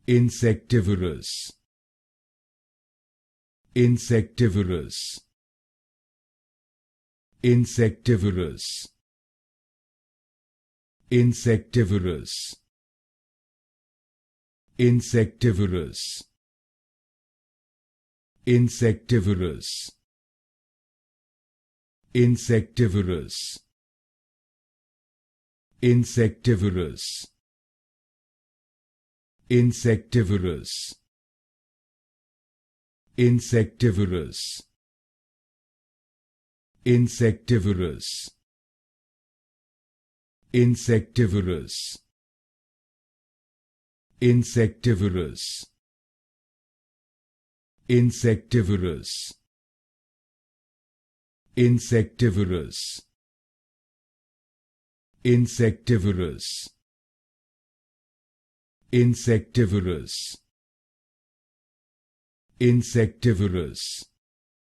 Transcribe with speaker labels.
Speaker 1: Insectivorous. Insectivorous. Insectivorous. Insectivorous. Insectivorous. Insectivorous. Insectivorous. Insectivorous. Insectivorous. Insectivorous. Insectivorous. Insectivorous. Insectivorous. Insectivorous. Insectivorous. Insectivorous. Insectivorous. Insectivorous.